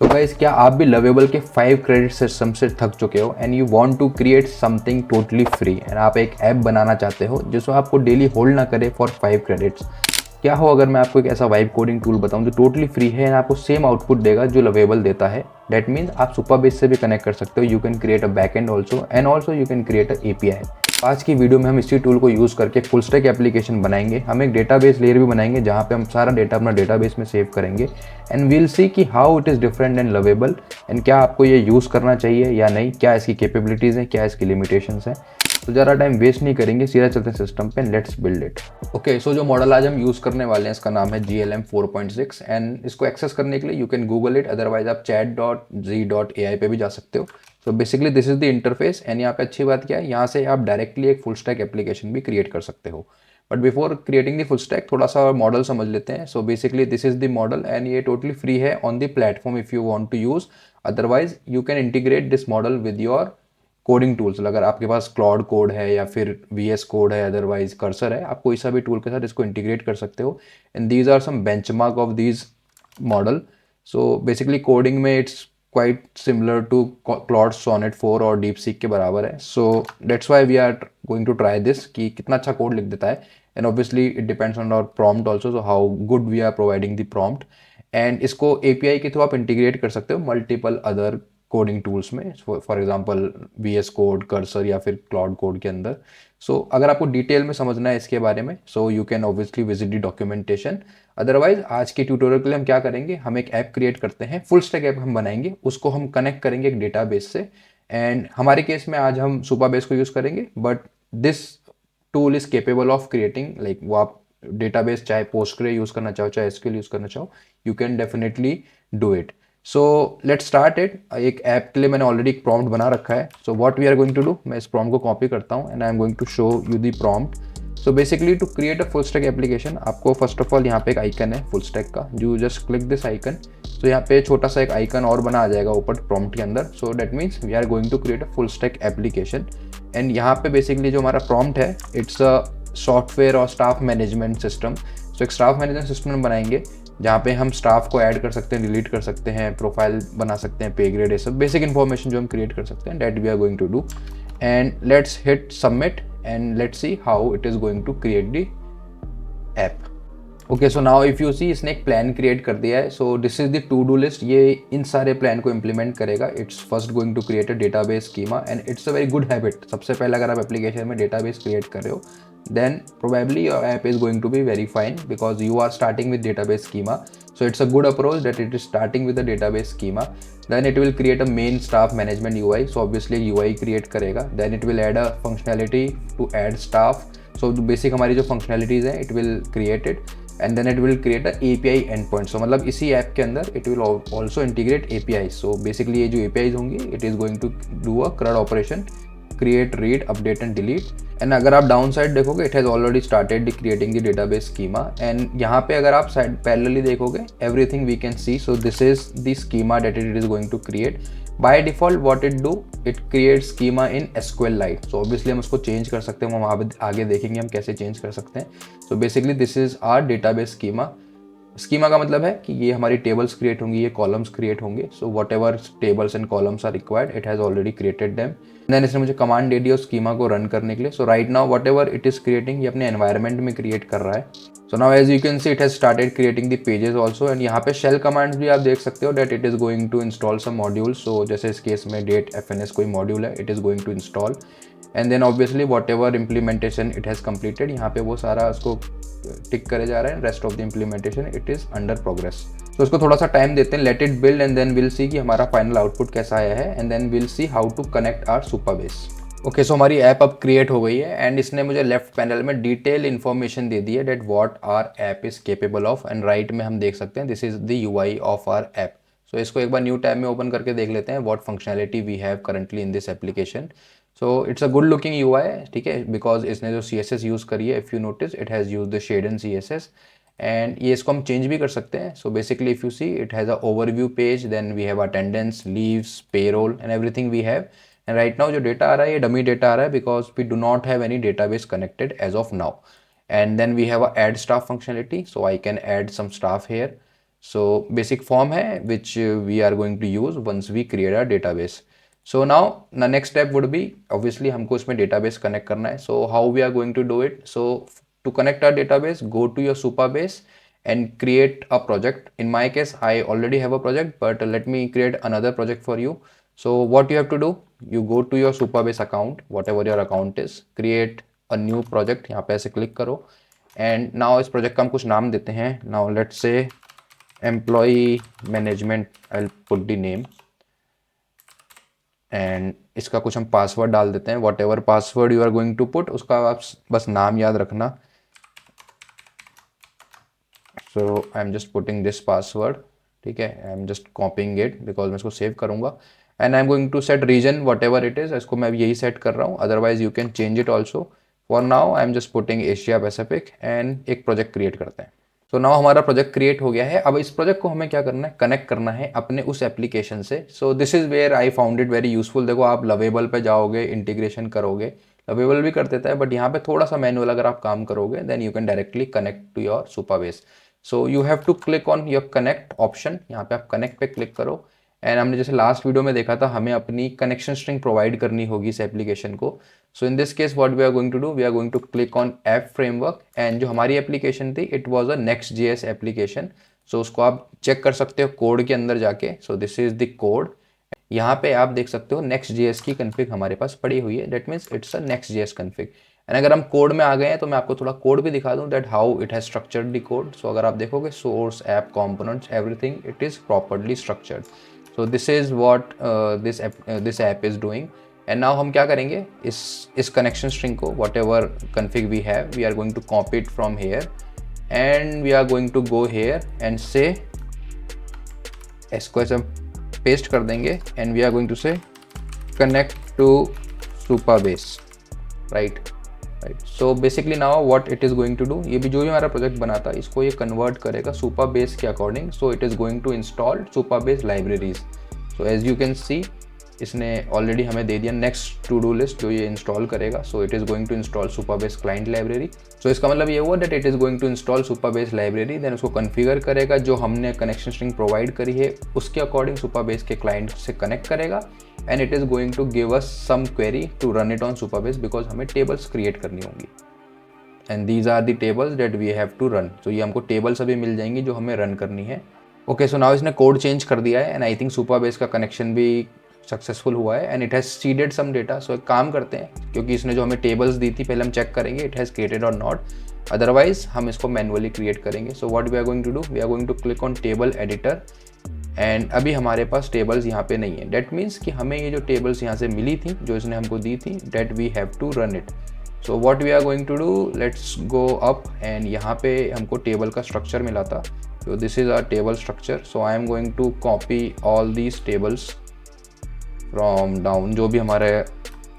तो गाइस, क्या आप भी लवेबल के 5 क्रेडिट सिस्टम से थक चुके हो and you want to create something totally free and आप एक ऐप बनाना चाहते हो जिसमें आपको डेली होल्ड ना करे फॉर 5 क्रेडिट्स। क्या हो अगर मैं आपको एक ऐसा वाइब कोडिंग टूल बताऊं जो टोटली फ्री है एंड आपको सेम आउटपुट देगा जो लवेबल देता है। दैट मीन्स आप सुपरबेस से भी कनेक्ट कर सकते हो। You can create a backend also and also you can create a API. आज की वीडियो में हम इसी टूल को यूज़ करके फुल स्टैक एप्लीकेशन बनाएंगे। हम एक डेटाबेस लेयर भी बनाएंगे जहाँ पे हम सारा डेटा अपना डेटाबेस में सेव करेंगे एंड वील सी कि how it is different and lovable and क्या आपको ये यूज़ करना चाहिए या नहीं, क्या इसकी कैपेबिलिटीज़ हैं, क्या इसकी लिमिटेशंस हैं। तो ज़्यादा टाइम वेस्ट नहीं करेंगे, सीधा चलते हैं सिस्टम पे, लेट्स बिल्ड इट। ओके, सो जो मॉडल आज हम यूज़ करने वाले हैं इसका नाम है GLM 4.6 एंड इसको एक्सेस करने के लिए you can Google it, otherwise आप chat.z.ai पे भी जा सकते हो। सो basically this is the interface and यहाँ पे अच्छी बात क्या है, यहाँ से आप डायरेक्टली एक फुल स्टैक एप्लीकेशन भी क्रिएट कर सकते हो। But before creating the full stack थोड़ा सा मॉडल समझ लेते हैं। So basically this is the model and ये टोटली फ्री है on the platform if you want to use. Otherwise you can integrate this model with your coding tools. अगर आपके पास क्लॉड कोड है या फिर VS कोड है, otherwise Cursor है, आप कोई सा भी टूल के साथ इसको इंटीग्रेट कर सकते हो। And these are some benchmark of these model. So basically coding में it's quite similar to Claude Sonnet 4 और डीप सीक के बराबर है। So that's why we are going to try this कि कितना अच्छा कोड लिख देता है। And obviously it depends on our prompt also, so how good we are providing the prompt. And इसको API के थ्रू आप इंटीग्रेट कर सकते हो मल्टीपल अदर कोडिंग टूल्स में, for example VS code, cursor या फिर क्लाउड कोड के अंदर। सो अगर आपको डिटेल में समझना है इसके बारे में, so you can obviously visit the documentation. Otherwise आज के ट्यूटोरियल के लिए हम क्या करेंगे, हम एक ऐप क्रिएट करते हैं, फुल स्टैक ऐप हम बनाएंगे, उसको हम कनेक्ट करेंगे एक डेटाबेस से। एंड हमारे केस में आज हम सुपरबेस को यूज़ करेंगे, but this tool is capable of creating, like वो आप डेटाबेस चाहे पोस्टग्रे यूज़ करना चाहो चाहे SQL यूज़ करना चाहो, you can definitely do it. So let's start it. एक ऐप के लिए मैंने ऑलरेडी एक प्रॉम्प्ट बना रखा है। So what we are going to do, मैं इस प्रॉम्प्ट को कॉपी करता हूँ and I am going to show you the prompt. So basically to create a full stack application, आपको फर्स्ट ऑफ ऑल यहाँ पे एक आइकन है फुल स्टैक का, you just click this icon. So यहाँ पे छोटा सा एक आइकन और बना आ जाएगा ऊपर प्रॉम्प्ट के अंदर। So that means we are going to create a full stack application. And यहाँ पे बेसिकली जो हमारा प्रॉम्प्ट है, इट्स अ सॉफ्टवेयर और स्टाफ मैनेजमेंट सिस्टम। सो एक स्टाफ मैनेजमेंट सिस्टम बनाएंगे जहाँ पे हम स्टाफ को ऐड कर सकते हैं, डिलीट कर सकते हैं, प्रोफाइल बना सकते हैं, पे ग्रेड, ये सब बेसिक इन्फॉर्मेशन जो हम क्रिएट कर सकते हैं, that we are going to do. And let's hit submit and let's see how it is going to create the app. Okay, so now if you see, इसने एक plan create कर दिया है। So this is the to do list, ये इन सारे plan को implement करेगा। It's first going to create a database schema and it's a very good habit. सबसे पहले अगर आप एप्लीकेशन में डेटाबेस क्रिएट कर रहे हो, then probably your app is going to be very fine because you are starting with database schema. So it's a good approach that it is starting with the database schema. Then it will create a main staff management UI. So obviously UI create करेगा, then it will add a functionality to add staff. So basic हमारी जो functionalities हैं, it will create it and then it will create a API endpoint. So मतलब इसी app के अंदर it will also integrate APIs. So basically ये जो APIs होंगी, it is going to do a CRUD operation, create, read, update and delete. And अगर आप down side देखोगे, it has already started creating the database schema. And यहाँ पे अगर आप साइड पैरेलली देखोगे, everything we can see. So this is the schema that it is going to create. By default what it do, it create schema in SQLite। So obviously हम उसको change कर सकते हैं, हम आगे देखेंगे हम कैसे चेंज कर सकते हैं। So basically this is our database schema. Schema का मतलब है कि ये हमारी टेबल्स क्रिएट होंगी, ये कॉलम्स क्रिएट होंगे। So whatever tables and columns are required, it has already created them. Then इसने मुझे कमांड दे दिया उस स्कीमा को रन करने के लिए। So right now whatever it is creating, ये अपने एनवायरनमेंट में क्रिएट कर रहा है। So now as you can see, it has started creating the pages also. And यहाँ पे शेल कमांड्स भी आप देख सकते हो that it is going to install some modules. So जैसे इस केस में डेट FNS कोई मॉड्यूल है, it is going to install. And then obviously what ever implementation it has completed, यहाँ पे वो सारा उसको टिक करे जा रहा है। Rest of the implementation it is under progress. तो इसको थोड़ा सा टाइम देते हैं, let it build and then will see कि हमारा फाइनल आउटपुट कैसा आया है। And then will see how to connect our Supabase. Okay, so हमारी ऐप अब क्रिएट हो गई है एंड इसने मुझे लेफ्ट पैनल में डिटेल इन्फॉर्मेशन दे दी है that what our app is capable of. And right में हम देख सकते हैं this is the UI of our app. So इसको एक बार न्यू टैब में ओपन करके देख लेते हैं what functionality we have currently in this application. So it's a good looking UI, ठीक है, बिकॉज इसने जो CSS यूज़ करी है, if you notice it has use the shade and CSS। And ये इसको हम चेंज भी कर सकते हैं। So basically if you see, it has a overview page, then we have attendance, leaves, payroll and everything we have. And right now जो data आ रहा है ये डमी डेटा आ रहा है because we do not have any database connected as of now. And then we have a add staff functionality, so I can add some staff here. So basic form है which we are going to use once we create a database. So now the next step would be, obviously हमको इसमें database connect करना है. So how we are going to do it? So to connect our database, go to your Supabase and create a project. In my case, I already have a project, but let me create another project for you. So what you have to do, you go to your Supabase account, whatever your account is, create a new project. यहाँ पे ऐसे click करो and now इस project का हम कुछ नाम देते हैं. Now let's say employee management, I'll put the name. And इसका कुछ हम पासवर्ड डाल देते हैं. Whatever password you are going to put, उसका आप बस नाम याद रखना. So I am just putting this password. ठीक है, I am just copying it because मैं इसको सेव करूंगा. And I am going to set region whatever it is. इसको मैं यही सेट कर रहा हूँ, otherwise you can change it also. For now I am just putting Asia Pacific and एक प्रोजेक्ट क्रिएट करते हैं. तो नाउ हमारा प्रोजेक्ट क्रिएट हो गया है. अब इस प्रोजेक्ट को हमें क्या करना है, कनेक्ट करना है अपने उस एप्लीकेशन से. So this is where I found it very useful. देखो आप लवेबल पे जाओगे, इंटीग्रेशन करोगे, लवेबल भी कर देता है, बट यहाँ पे थोड़ा सा मैनुअल अगर आप काम करोगे then you can directly connect to your Supabase. So you have to click on your connect option. यहाँ पे आप कनेक्ट पे क्लिक करो. एंड हमने जैसे लास्ट वीडियो में देखा था, हमें अपनी कनेक्शन स्ट्रिंग प्रोवाइड करनी होगी इस एप्लीकेशन को. So in this case what we are going to do, we are going to click on app framework. And जो हमारी एप्लीकेशन थी, it was a Next.js application. सो उसको आप चेक कर सकते हो कोड के अंदर जाके. सो दिस इज द कोड. यहाँ पे आप देख सकते हो Next.js की कन्फिग हमारे पास पड़ी हुई है. That means it's a Next.js config. And अगर हम कोड में आ गए हैं तो मैं आपको थोड़ा कोड भी दिखा दूं that how it has structured the code. So अगर आप देखोगे source, app, components, everything it is properly structured. So this is what this app is doing. And now हम क्या करेंगे, इस कनेक्शन स्ट्रिंग को whatever config we have, we are going to copy it from here and we are going to go here and say इसको ऐसे paste कर देंगे. And we are going to say connect to Supabase. Right. So basically now what it is going to do, ये भी जो भी हमारा project बना था इसको ये कन्वर्ट करेगा सुपरबेस के according. So it is going to install Supabase libraries. So as you can see इसने ऑलरेडी हमें दे दिया नेक्स्ट टू डू लिस्ट जो ये इंस्टॉल करेगा. So it is going to install Supabase client library. So इसका मतलब ये हुआ that it is going to install Supabase library. Then उसको कन्फिगर करेगा, जो हमने कनेक्शन स्ट्रिंग प्रोवाइड करी है उसके अकॉर्डिंग सुपरबेस के क्लाइंट से कनेक्ट करेगा. And it is going to give us some query to run it on Supabase because हमें टेबल्स क्रिएट करनी होंगी. And these are the tables that we have to run. तो ये हमको टेबल्स अभी मिल जाएंगी जो हमें रन करनी है. ओके, सो नाउ इसने कोड चेंज कर दिया है एंड आई थिंक सुपरबेस का कनेक्शन भी सक्सेसफुल हुआ है and it has seeded some data. So एक काम करते हैं, क्योंकि इसने जो हमें टेबल्स दी थी पहले हम चेक करेंगे इट हैज़ क्रिएटेड और नॉट, अदरवाइज हम इसको मैनुअली क्रिएट करेंगे. So what we are going to do, we are going to click on table editor. And अभी हमारे पास टेबल्स यहाँ पे नहीं है. डेट मीन्स कि हमें ये जो टेबल्स यहाँ से मिली थी, जो इसने हमको दी थी, that we have to run it. So what we are going to do, let's go up. And यहाँ पे हमको टेबल का स्ट्रक्चर मिला था. So this is our table structure. So I am going to copy all these tables from down, जो भी हमारा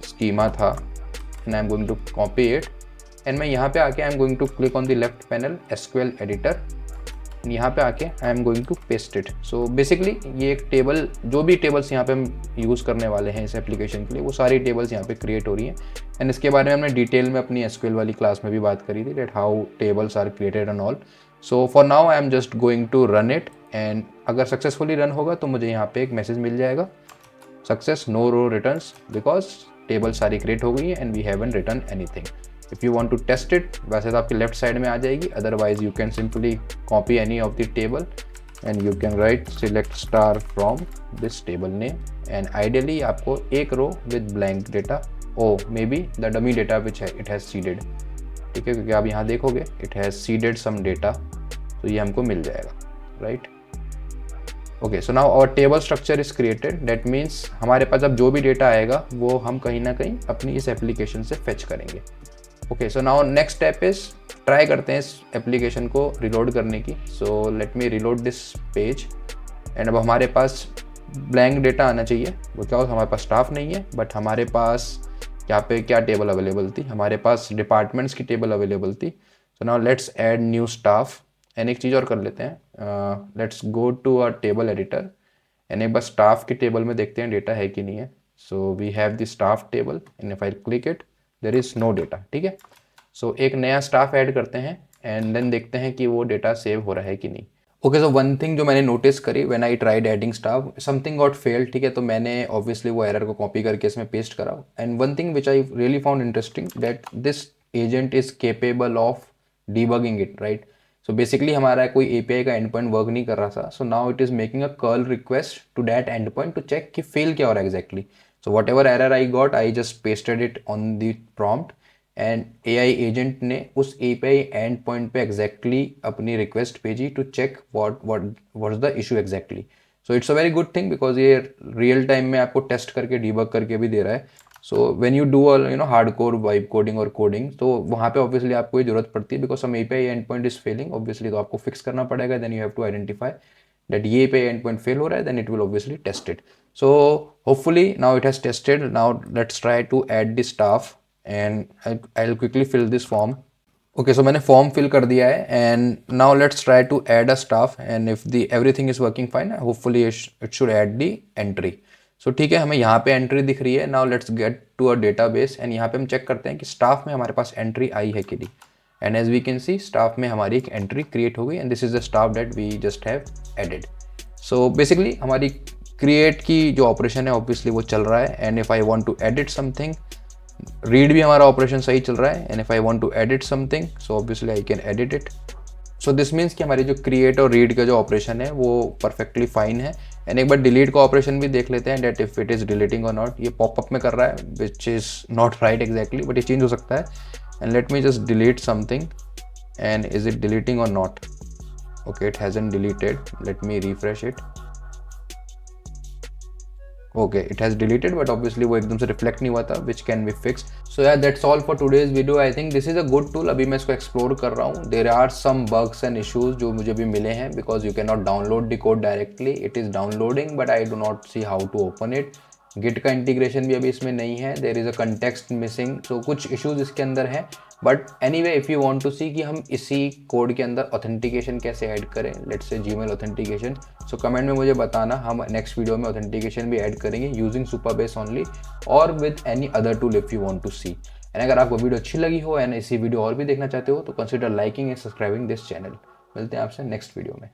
schema था, and I am going to copy it. And मैं यहाँ पे आके I am going to click on the left panel SQL editor. यहाँ पे आके I am going to paste it. So basically ये एक टेबल, जो भी टेबल्स यहाँ पे हम यूज़ करने वाले हैं इस एप्लीकेशन के लिए, वो सारी टेबल्स यहाँ पे क्रिएट हो रही हैं. एंड इसके बारे में हमने डिटेल में अपनी एसक्यूएल वाली क्लास में भी बात करी थी that how tables are created and all. So for now I am just going to run it. And अगर सक्सेसफुली रन होगा तो मुझे यहाँ पे एक मैसेज मिल जाएगा, success, no row returns, because table सारी क्रिएट हो गई है and we haven't return anything. If you want to test it, वैसे तो आपकी लेफ्ट साइड में आ जाएगी, otherwise you can simply copy any of the table and you can write select star from this table name. And ideally आपको एक row with blank data, or maybe the dummy data which है it has seeded. ठीक है, क्योंकि आप यहाँ देखोगे it has seeded some data, तो ये हमको मिल जाएगा. Right. Okay, so now our table structure is created. That means हमारे पास अब जो भी डेटा आएगा वो हम कहीं ना कहीं अपनी इस एप्लीकेशन से फेच करेंगे. Okay, so now next step is, try करते हैं इस एप्लीकेशन को रिलोड करने की. So let me reload this page. And अब हमारे पास ब्लैंक डेटा आना चाहिए. वो क्या हो, हमारे पास स्टाफ नहीं है, बट हमारे पास यहाँ पे क्या टेबल अवेलेबल थी, हमारे पास डिपार्टमेंट्स की टेबल अवेलेबल थी. So now let's add new staff. And एक चीज़ और कर लेते हैं, let's go to a table editor and एक बार स्टाफ की टेबल में देखते हैं डेटा है कि नहीं है. So we have the staff table and if I click it there is no data. ठीक है, सो एक नया स्टाफ ऐड करते हैं एंड देन देखते हैं कि वो डेटा सेव हो रहा है कि नहीं. ओके, सो वन थिंग जो मैंने नोटिस करी when I tried adding staff, something got fail, ठीक है, तो मैंने ऑब्वियसली वो एरर को कॉपी करके इसमें पेस्ट करा। And one thing which I really found interesting that this agent is capable of debugging it, right. So basically हमारा कोई एपीआई का एंड पॉइंट वर्क नहीं कर रहा था, so now it is making a curl request to that end point to check कि fail क्या हो रहा है exactly. So whatever error I got, I just pasted it on the prompt and AI agent ने उस API end point पे exactly अपनी request भेजी to check what what is the issue exactly. So it's a very good thing because ये real time में आपको test करके debug करके भी दे रहा है। So when you do hard core vibe coding और कोडिंग, तो वहाँ पे ऑब्वियसली आपको ये जरूरत पड़ती है because some API end point is failing, obviously तो आपको फिक्स करना पड़ेगा। Then you have to identify that ये पे एंड पॉइंट फेल हो रहा है, then it will obviously test it. So hopefully now it has tested. Now let's try to add the staff and I'll quickly fill this form. Okay, so मैंने form fill कर दिया है and now let's try to add a staff and if the everything is working fine hopefully it should add the entry. So ठीक है, हमें यहाँ पे entry दिख रही है। Now let's get to a database and यहाँ पे हम चेक करते हैं कि स्टाफ में हमारे पास एंट्री आई है कि नहीं। And as we can see staff में हमारी एक एंट्री क्रिएट हो गई and this is the staff that we just have added. So basically हमारी क्रिएट की जो ऑपरेशन है ऑब्वियसली वो चल रहा है and if I want to edit something, read भी हमारा ऑपरेशन सही चल रहा है and if I want to edit something so obviously I can edit it. So this means कि हमारी जो क्रिएट और रीड का जो ऑपरेशन है वो परफेक्टली फाइन है। एंड एक बार डिलीट का ऑपरेशन भी देख लेते हैं that if it is deleting or not. ये पॉपअप में कर रहा है which is not right exactly, but ये चेंज हो सकता है। And let me just delete something and is it deleting or not. Okay, it hasn't deleted, let me refresh it. Okay, it has deleted but obviously वो एकदम से reflect नहीं हुआ था, which can be fix. So यार that's all for today's video. I think this is a good tool. अभी मैं इसको एक्सप्लोर कर रहा हूँ। There are some bugs and issues जो मुझे भी मिले हैं because you can not download the code directly, it is downloading but I do not see how to open it. Git का इंटीग्रेशन भी अभी इसमें नहीं है, there is a context missing, तो कुछ इशूज इसके अंदर हैं। But anyway if you want to सी कि हम इसी कोड के अंदर ऑथेंटिकेशन कैसे ऐड करें, let's say Gmail authentication, so comment में मुझे बताना। हम नेक्स्ट वीडियो में ऑथेंटिकेशन भी ऐड करेंगे यूजिंग सुपरबेस ओनली और with any other tool if you want to see. And अगर आपको वीडियो अच्छी लगी हो एंड इसी वीडियो और भी देखना चाहते हो तो consider liking and subscribing this channel. मिलते हैं आपसे नेक्स्ट वीडियो में।